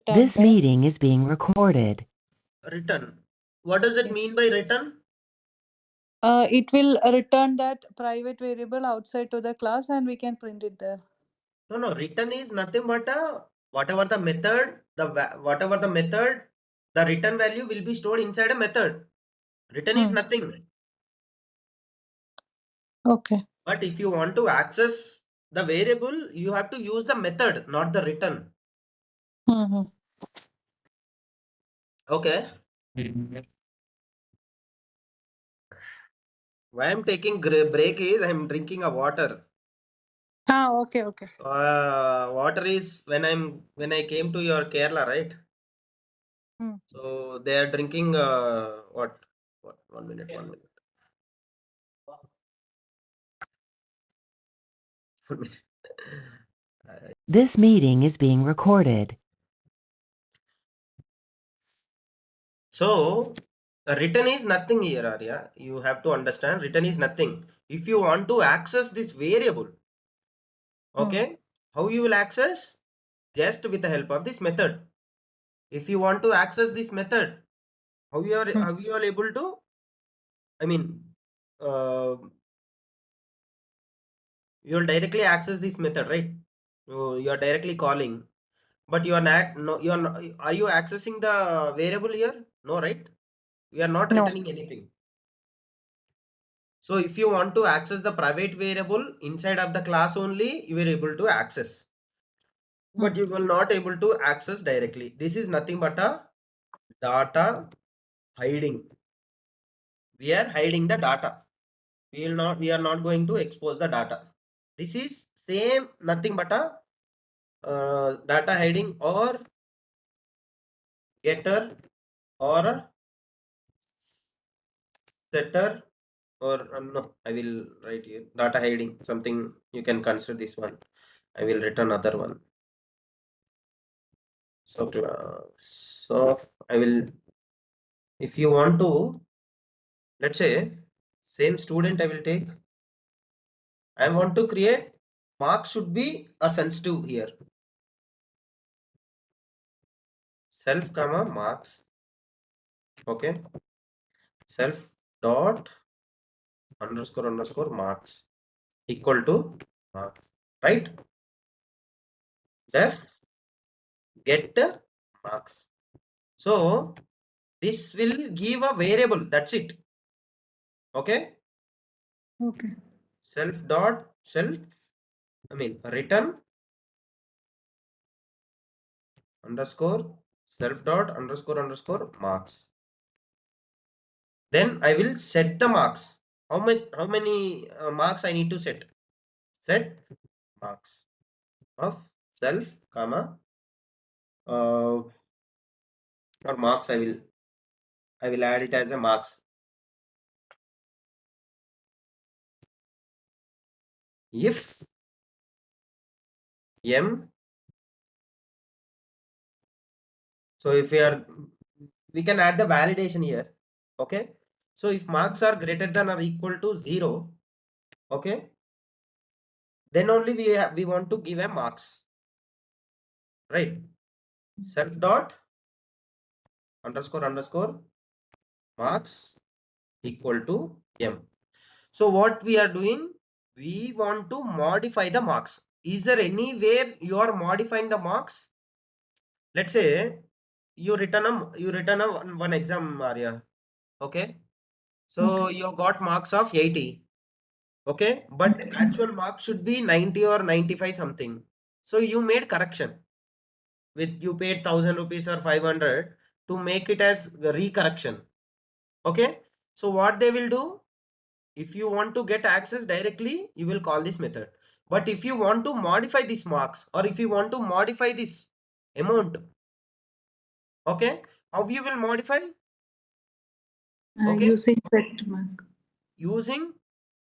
This meeting is being recorded. Return. What does it mean by return? It will return that private variable outside to the class and we can print it there. No. Return is nothing but whatever the method, the return value will be stored inside a method. Return is nothing. Okay. But if you want to access the variable, you have to use the method, not the return. Okay. Why I'm taking break is I'm drinking a water. Okay. Water is when I came to your Kerala, right? So they are drinking what? 1 minute. This meeting is being recorded. So return is nothing here, Arya. You have to understand return is nothing. If you want to access this variable, okay, how you will access? Just with the help of this method. If you want to access this method, how you are able to? I mean, uh, you will directly access this method, right? So you are directly calling, but you are not. No, you are. Not, are you accessing the variable here? No, right? We are not No. returning anything. So if you want to access the private variable inside of the class only, you will able to access. But you will not able to access directly. This is nothing but a data hiding. We are hiding the data. We are not going to expose the data. This is same nothing but a data hiding or getter or a setter or no, I will write here data hiding something. You can consider this one. I will return another one. So I will, if you want to, let's say same student I will take. I want to create marks should be a sensitive here. Self comma marks. Okay. Self dot underscore marks equal to marks. Right? Def get marks. So this will give a variable. That's it. Okay. Self dot self. I mean return underscore self dot underscore marks. Then I will set the marks. How many marks I need to set? Set marks of self comma or marks. I will add it as a marks. If m, so if we can add the validation here. Okay. So if marks are greater than or equal to 0, okay, then only we want to give a marks, right? Self dot underscore marks equal to m. So what we are doing, we want to modify the marks. Is there anywhere you are modifying the marks? Let's say you return a one exam, Arya. Okay. So you got marks of 80. Okay. But actual marks should be 90 or 95 something. So you made correction with you paid 1,000 rupees or 500 to make it as recorrection. Okay. So what they will do, if you want to get access directly, you will call this method. But if you want to modify these marks or if you want to modify this amount, okay, how you will modify? Okay, Using set mark. using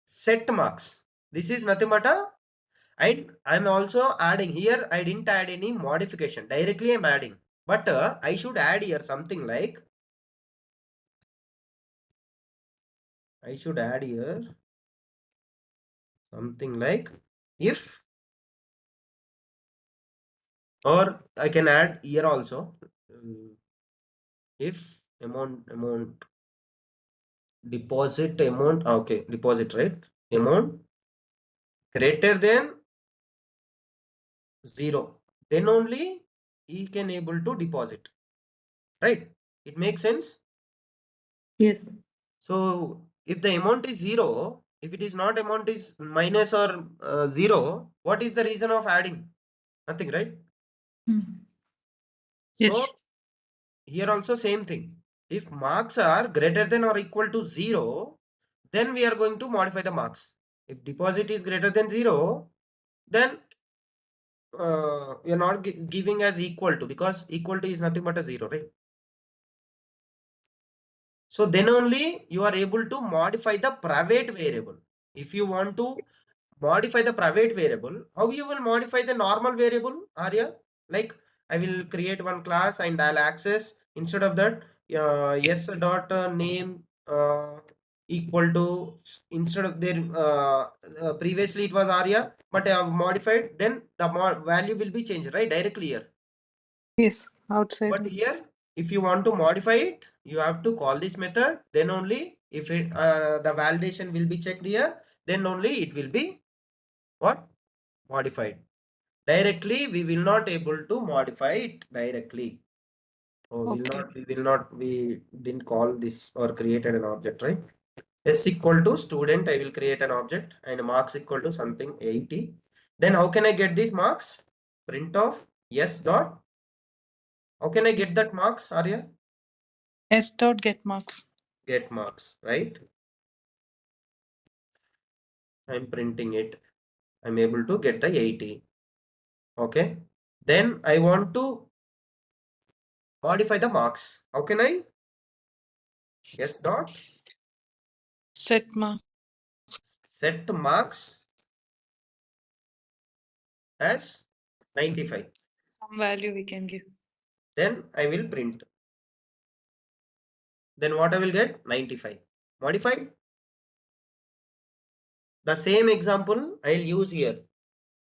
set marks. This is nothing but a, and I'm also adding here. I didn't add any modification. Directly I'm adding, but I should add here something like, I should add here something like if or I can add here also. If amount deposit amount, okay, deposit, right? Amount greater than 0, then only he can able to deposit, right? It makes sense. Yes. So if the amount is 0, if it is not amount is minus or 0, what is the reason of adding? Nothing, right? Hmm. Yes. So here also same thing. If marks are greater than or equal to 0, then we are going to modify the marks. If deposit is greater than 0, then we are not giving as equal to, because equal to is nothing but a 0, right? So then only you are able to modify the private variable. If you want to modify the private variable, how you will modify the normal variable, Arya? Like I will create one class and I'll access, instead of that, yes dot name equal to, instead of their previously it was Arya, but I have modified, then the value will be changed, right? Directly here. Yes. Outside. But here, if you want to modify it, you have to call this method. Then only if it the validation will be checked here, then only it will be what? Modified. Directly, we will not able to modify it directly. Oh, Okay. we didn't call this or created an object, right? S equal to student, I will create an object, and marks equal to something 80. Then how can I get these marks? Print of yes dot. How can I get that marks, Arya? S dot get marks. Get marks, right? I'm printing it. I'm able to get the 80. Okay. Then I want to modify the marks. How can I? Yes dot Set mark. set marks as 95. Some value we can give. Then I will print. Then what I will get? 95. Modified. The same example I'll use here.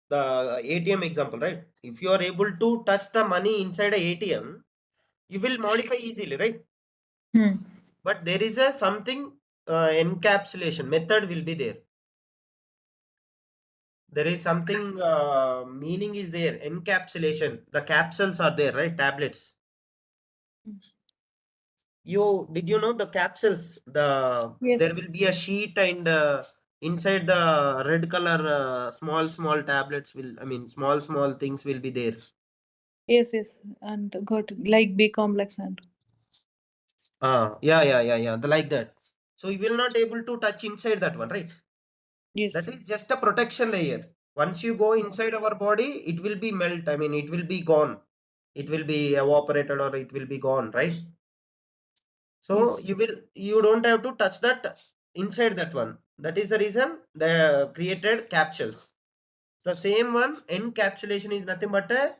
The ATM example, right? If you are able to touch the money inside a ATM, you will modify easily, right? Hmm. But there is a something encapsulation method will be there. There is something meaning is there, encapsulation. The capsules are there, right? Tablets. Did you know the capsules? There Yes. will be a sheet, and inside the red color small tablets will, I mean, small things will be there. Yes. Yes. And got it. Like B complex and. Yeah. Like that. So you will not able to touch inside that one, right? That Yes. is just a protection layer. Once you go inside our body, it will be melt. I mean, it will be gone. It will be evaporated or it will be gone, right? So Yes. you don't have to touch that inside that one. That is the reason they created capsules. The same one, encapsulation is nothing but a,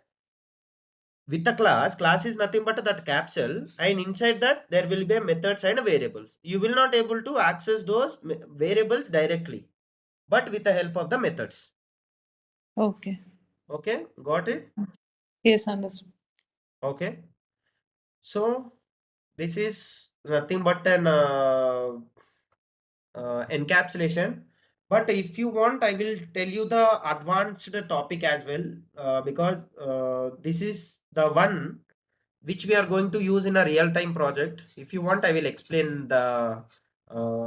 with a class is nothing but that capsule, and inside that there will be a methods and variables. You will not able to access those variables directly, but with the help of the methods. Okay. Okay, got it? Yes. Understood. Okay. So this is nothing but an encapsulation. But if you want, I will tell you the advanced topic as well, because this is the one which we are going to use in a real-time project. If you want, I will explain the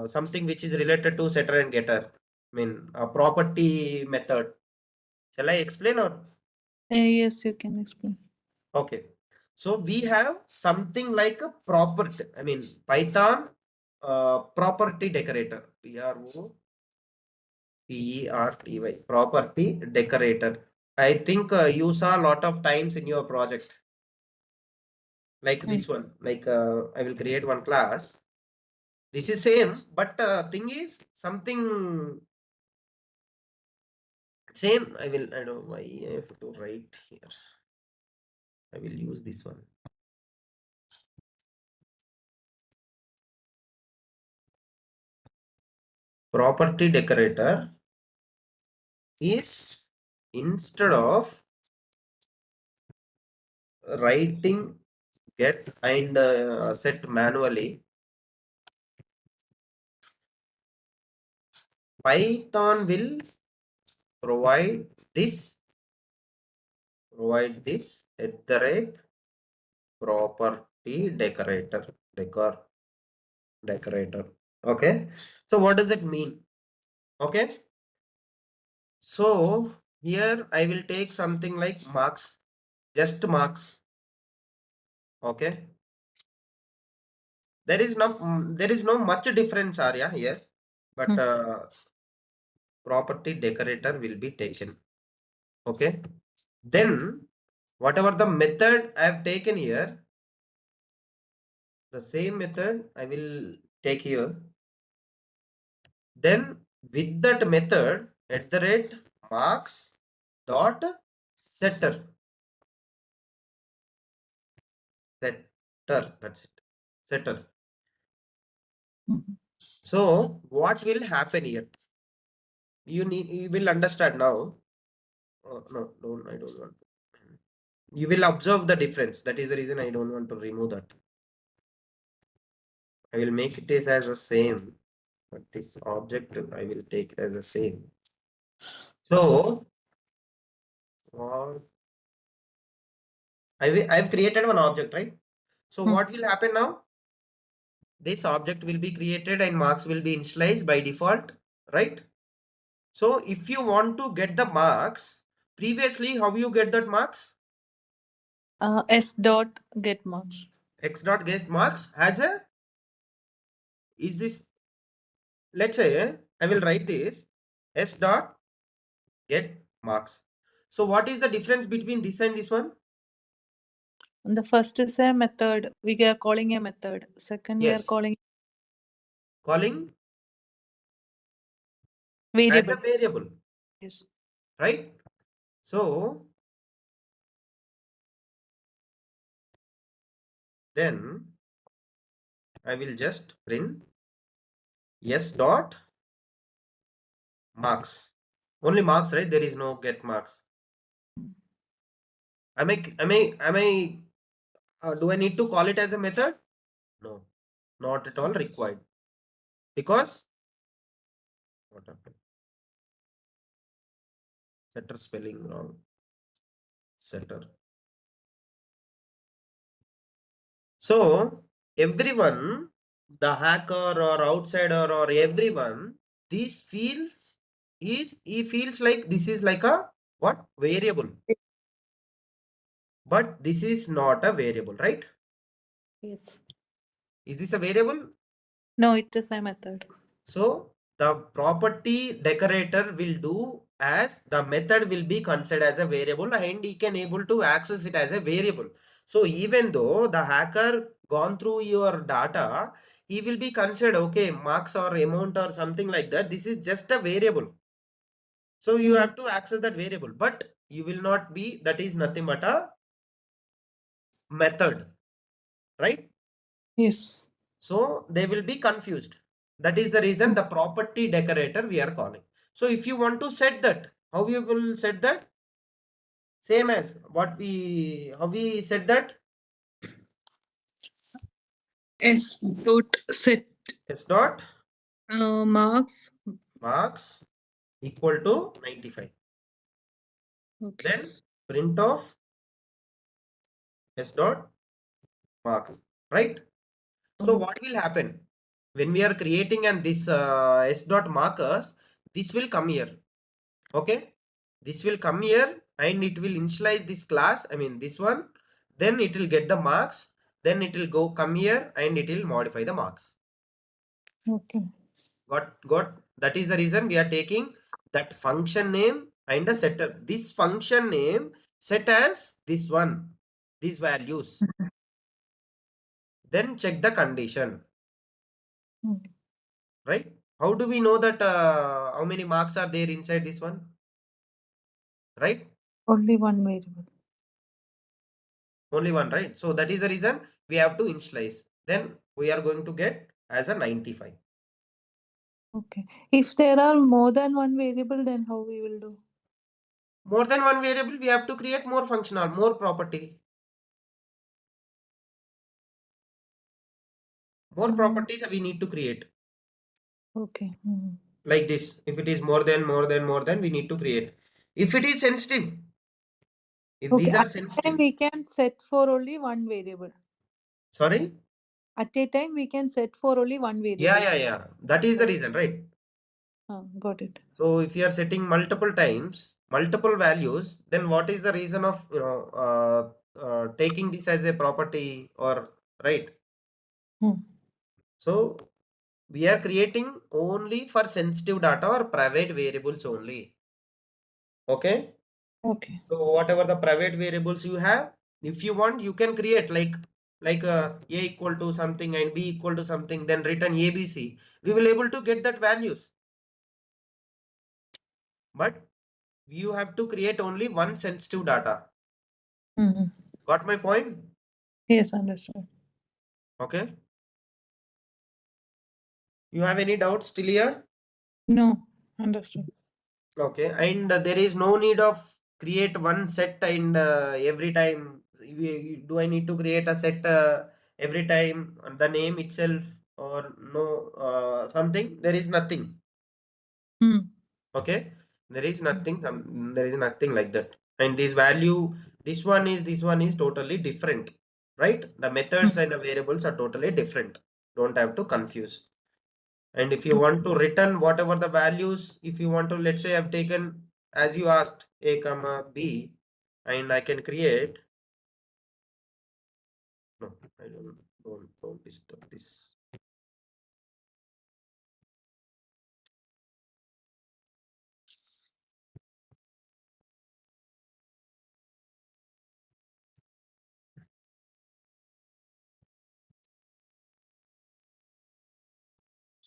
something which is related to setter and getter. I mean, a property method. Shall I explain or? Yes, you can explain. Okay. So we have something like a property, I mean, Python property decorator. P-E-R-T-Y, property decorator. I think you saw a lot of times in your project, like Hmm. this one. Like I will create one class. This is same, but thing is something same. I don't know why I have to write here. I will use this one. Property decorator is, instead of writing get and set manually. Python will provide this at the rate property decorator. Okay, so what does it mean? Okay, so here I will take something like marks, just marks. Okay, there is no much difference, Arya, here, but property decorator will be taken. Okay, then whatever the method I have taken here, the same method I will take here. Then with that method at the rate marks dot setter, that's it, setter. So what will happen here? You will understand now. No, I don't want. You will observe the difference. That is the reason I don't want to remove that. I will make it as a same, but this object I will take as a same. So I've created one object, right? So what will happen now? This object will be created and marks will be initialized by default, right? So if you want to get the marks, previously how you get that marks? S dot get marks. X dot get marks has a, is this, let's say I will write this S dot get marks. So what is the difference between this and this one? And the first is a method. We are calling a method. Second, we are Yes, calling calling as a variable. variable, Yes. right? So then I will just print S dot marks. Only marks, right? There is no get marks. Do I need to call it as a method? No, not at all required. Because what happened? Setter spelling wrong. Setter. So everyone, the hacker or outsider or everyone, this feels he feels like this is like a what? Variable. But this is not a variable, right? Yes. Is this a variable? No, it is a method. So the property decorator will do as the method will be considered as a variable and he can able to access it as a variable. So even though the hacker gone through your data, he will be considered, okay, marks or amount or something like that. This is just a variable. So you have to access that variable, but you will not be, that is nothing but a method, right? Yes. So they will be confused. That is the reason the property decorator we are calling. So if you want to set that, how you will set that? Same as how we set that? S dot set S dot marks. marks equal to 95. Okay. Then print of S dot mark, right? So what will happen when we are creating and this S dot markers, this will come here. Okay, this will come here and it will initialize this class, I mean this one, then it will get the marks, then it will go come here and it will modify the marks. Okay. Got that is the reason we are taking that function name and the setter. This function name set as this one, these values, then check the condition, right? How do we know that how many marks are there inside this one, right? Only one variable. Only one, right? So that is the reason we have to initialize. Then we are going to get as a 95. Okay. If there are more than one variable, then how we will do? More than one variable, we have to create more functional, more property. more properties we need to create. Okay. Like this. If it is more than, we need to create. If it is sensitive, if Okay. these are At a time sensitive, we can set for only one variable. sorry? At a time we can set for only one variable. Yeah. That is the reason, right? Got it. So if you are setting multiple times, multiple values, then what is the reason of taking this as a property or right? So we are creating only for sensitive data or private variables only. Okay. Okay. So whatever the private variables you have, if you want, you can create like a equal to something and b equal to something, then return abc. We will able to get that values. But you have to create only one sensitive data. Got my point? Yes, understood. Okay. You have any doubts till here? No, understood. Okay. And there is no need of create one set and every time. Do I need to create a set every time the name itself or no something? There is nothing. Okay. There is nothing. There is nothing like that. And this value, this one is totally different, right? The methods and the variables are totally different. Don't have to confuse. And if you want to return whatever the values, if you want to, let's say I've taken as you asked a comma b, and I can create. No, I don't disturb this.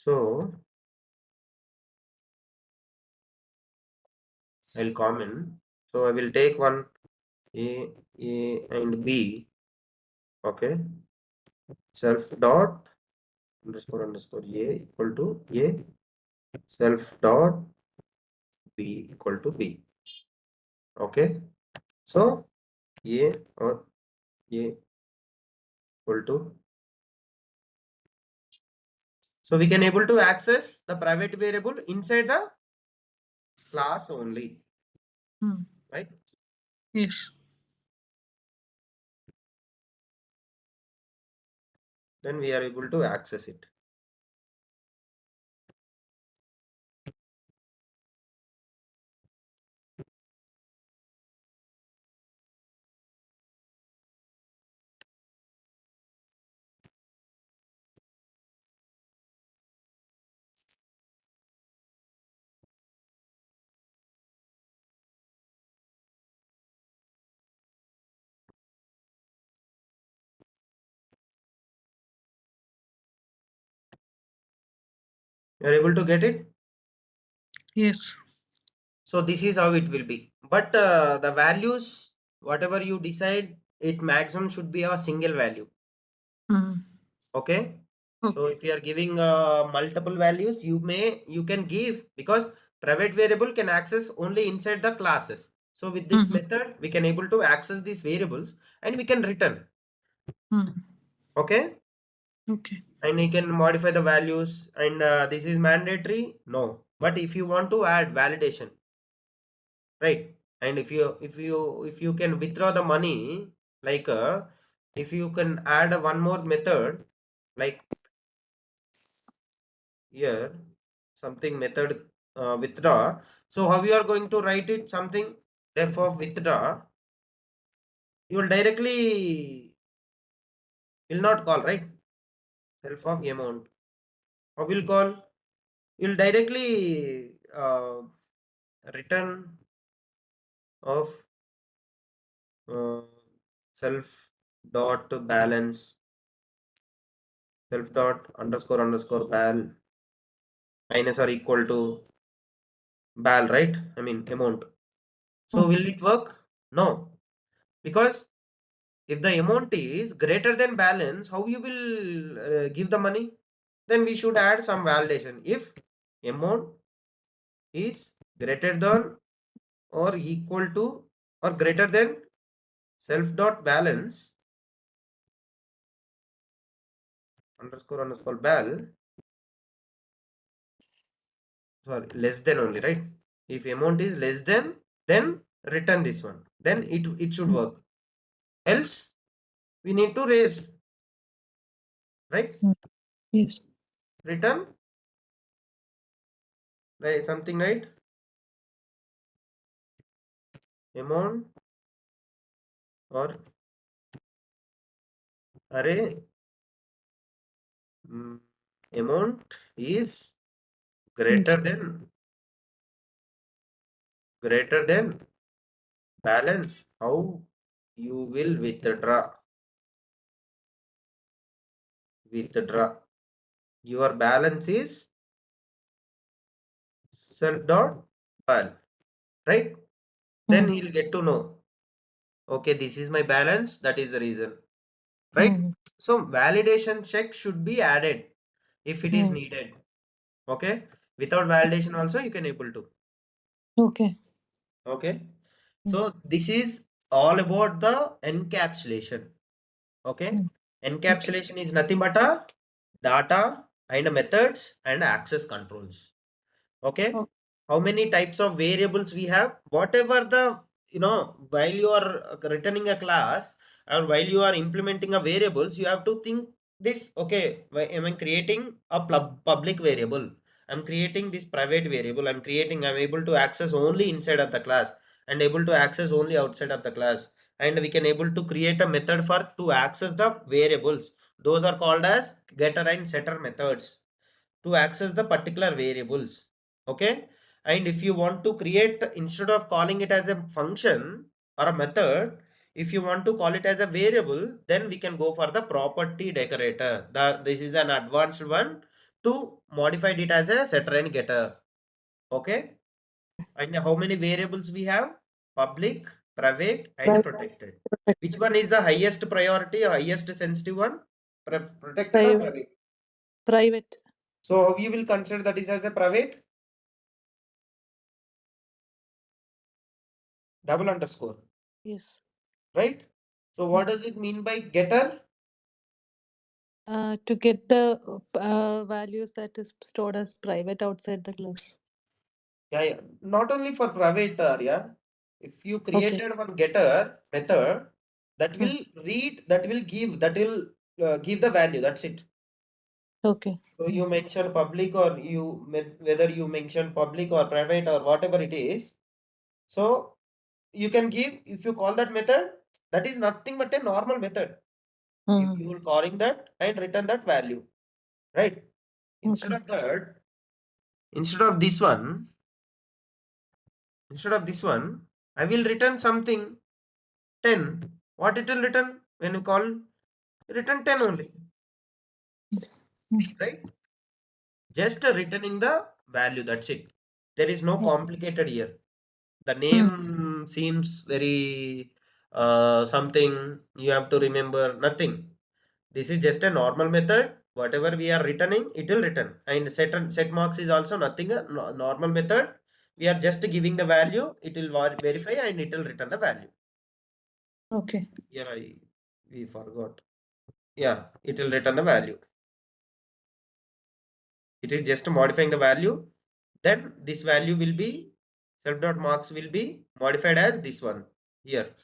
So I'll comment. So I will take one a and b. Okay. Self dot underscore a equal to a, self dot b equal to b. Okay. So a or a equal to. So we can able to access the private variable inside the class only, right? Yes. Then we are able to access it. You are able to get it. Yes. So this is how it will be. But the values, whatever you decide, it maximum should be a single value. Okay. So if you are giving multiple values, you can give, because private variable can access only inside the classes. So with this method, we can able to access these variables and we can return. Okay. Okay. And you can modify the values, and this is mandatory. No, but if you want to add validation, right? And if you can withdraw the money, like if you can add one more method, like here something method withdraw. So how you are going to write it? Something def of withdraw, you will directly will not call, right? Self of amount, how will call? You'll directly return of uh, self dot balance, self dot underscore val minus or equal to bal, right? I mean amount. So will it work? No, because if the amount is greater than balance, how you will give the money? Then we should add some validation. If amount is greater than or equal to or greater than self dot balance, underscore bal. Sorry, less than only, right? If amount is less than, then return this one. Then it should work. Else, we need to raise, right? Yes. Return, right? Something, right? Amount or array amount is greater than balance. How you will withdraw? Your balance is self dot bal, right? Then he'll get to know. Okay, this is my balance. That is the reason, right? So validation check should be added if it is needed. Okay, without validation also you can able to. Okay. Okay, so this is all about the encapsulation. Okay, encapsulation is nothing but a data and methods and access controls. Okay, Okay. how many types of variables we have? Whatever the, while you are returning a class or while you are implementing a variables, you have to think this. Okay, am I creating a public variable? I'm creating this private variable. I'm able to access only inside of the class and able to access only outside of the class, and we can able to create a method for to access the variables. Those are called as getter and setter methods to access the particular variables. Okay, and if you want to create, instead of calling it as a function or a method, if you want to call it as a variable, then we can go for the property decorator. This is an advanced one to modify it as a setter and getter. Okay, and how many variables we have? Public, private and protected. Which one is the highest priority or highest sensitive one? Protected or private? Private. So how you will consider that is as a private? Double underscore, Yes. right? So what does it mean by getter? To get the values that is stored as private outside the class. Yeah. Not only for private, yeah. If you Okay. created one getter method, that will read, that will give the value. That's it. Okay. So you mention public or whether you mention public or private or whatever it is. So you can give, if you call that method, that is nothing but a normal method. You will calling that and return that value, right? Instead of that, instead of this one, I will return something 10. What it will return when you call? Return 10 only, Yes. right? Just returning the value. That's it. There is no complicated here. The name seems very something you have to remember. Nothing. This is just a normal method. Whatever we are returning, it will return. And set marks is also nothing a normal method. We are just giving the value. It will verify and it will return the value. Okay. Here we forgot. Yeah, it will return the value. It is just modifying the value. Then this value will be self.marks will be modified as this one here.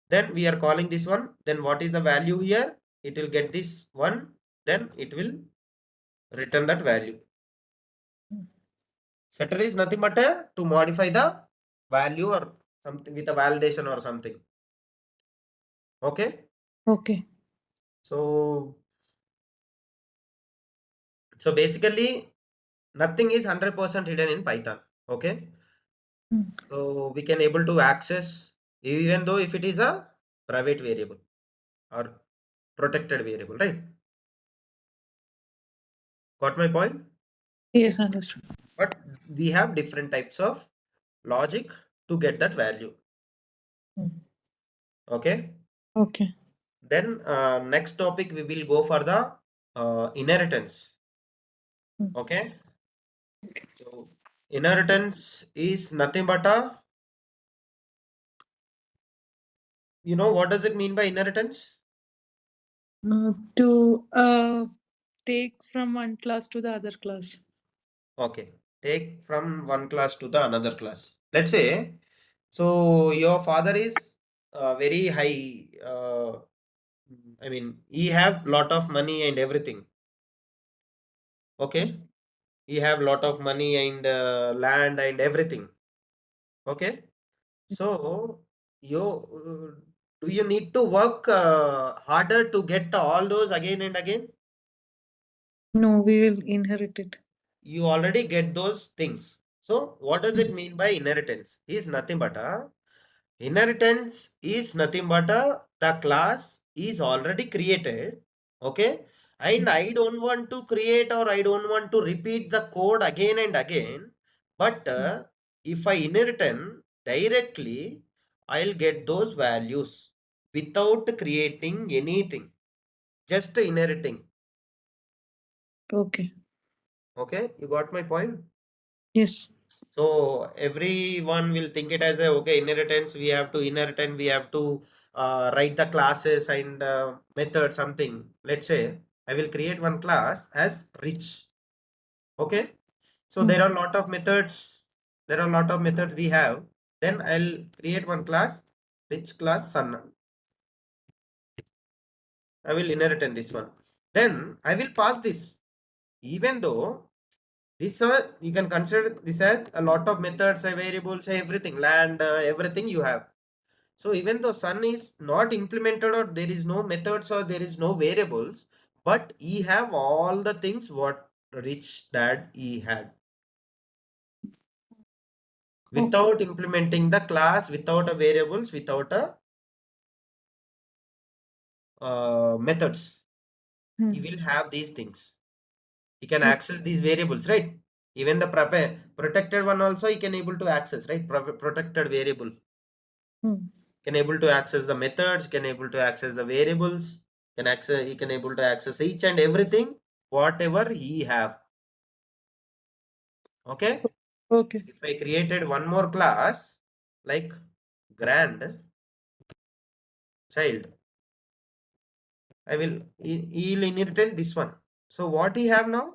Then we are calling this one. Then what is the value here? It will get this one. Then it will return that value. Setter is nothing but to modify the value or something with a validation or something. Okay. Okay. So basically nothing is 100% hidden in Python. Okay. So we can able to access even though if it is a private variable or protected variable, right? Got my point? Yes, understood. But we have different types of logic to get that value. Okay. Okay. Then next topic we will go for the inheritance. Okay. So inheritance is nothing but a, what does it mean by inheritance? To take from one class to the other class. Okay. Take from one class to the another class. Let's say, so your father is very high. I mean, he have lot of money and everything. Okay. He have lot of money and land and everything. Okay. So you do you need to work harder to get all those again and again? No, we will inherit it. You already get those things. So what does it mean by inheritance? Is nothing but a inheritance is nothing but a the class is already created. Okay, and I don't want to create or I don't want to repeat the code again and again. But if I inherit directly, I'll get those values without creating anything, just inheriting. Okay. Okay, you got my point. Yes. So everyone will think it as a okay inheritance. We have to inherit and we have to write the classes and method something. Let's say I will create one class as rich. Okay. So there are a lot of methods. There are a lot of methods we have. Then I'll create one class, rich class son. I will inherit in this one. Then I will pass this. Even though this you can consider this as a lot of methods, variables, everything, land, everything you have. So even though sun is not implemented or there is no methods or there is no variables, but he have all the things what rich dad he had. Without implementing the class, without a variables, without a methods, he will have these things. He can access these variables, right? Even the protected one also he can able to access, right? Protected variable. Can able to access the methods, can able to access the variables, he can able to access each and everything, whatever he have. Okay. Okay. If I created one more class like grand child, I will he'll inherit this one. So what he have now?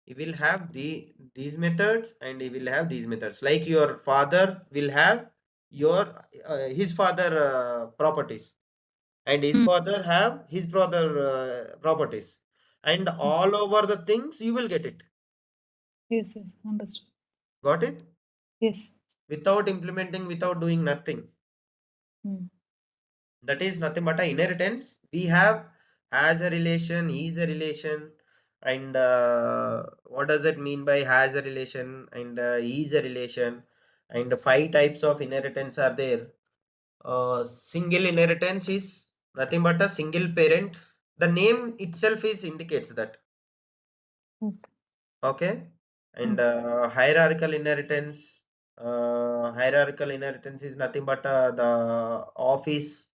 He will have these methods and he will have these methods. Like your father will have your his father properties, and his father have his brother properties, and all over the things you will get it. Yes, yes, understood. Got it? Yes. Without implementing, without doing nothing. That is nothing but a inheritance. We have has a relation, is a relation, and what does it mean by has a relation and is a relation? And five types of inheritance are there. Single inheritance is nothing but a single parent. The name itself is indicates that. Okay. And hierarchical inheritance. Hierarchical inheritance is nothing but the office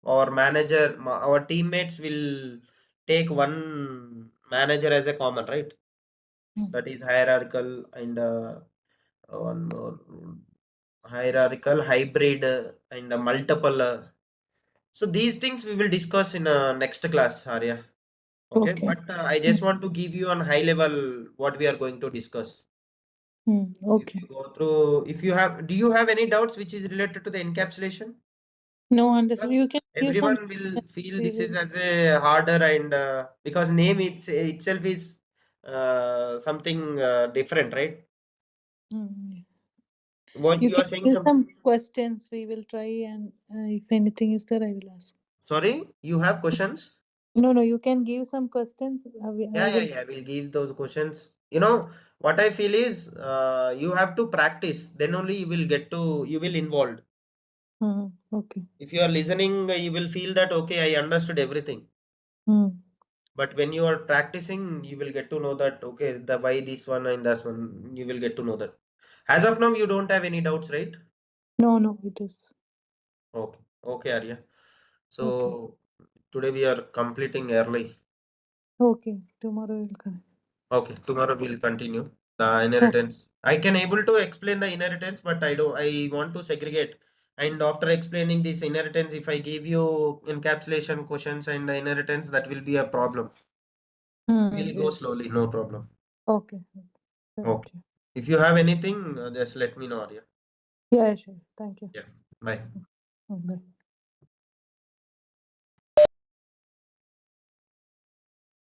or manager. Our teammates will take one manager as a common, right? That is hierarchical and one more hierarchical, hybrid, and multiple. So these things we will discuss in next class, Arya. Okay, Okay. but I just want to give you on high level what we are going to discuss. If Okay. you go through, if you have, do you have any doubts which is related to the encapsulation? No, understood. You can give some. Everyone will feel We this is will. as a harder and because name itself is something different, right? Mm. What You you are can saying give some, some questions. We will try, and if anything is there, I will ask. sorry, you have questions? No, no, you can give some questions. Yeah, I yeah, will. yeah. We'll give those questions. You know, what I feel is you have to practice. Then only you will involved. Okay. If you are listening, you will feel that, okay, I understood everything. But when you are practicing, you will get to know that, okay, the why this one and that one, you will get to know that. As of now, you don't have any doubts, right? No, no, it is. Okay, okay, Arya. Okay. So today we are completing early. Okay. Tomorrow will come. Okay, tomorrow we'll continue the Oh, inheritance. I can able to explain the inheritance, but I don't. I want to segregate. And after explaining this inheritance, if I give you encapsulation questions and the inheritance, that will be a problem. We'll go Yes. slowly, no problem. Okay. Very Okay. clear. If you have anything, just let me know, Arya. Yeah, sure. Thank you. Yeah. Bye. Bye.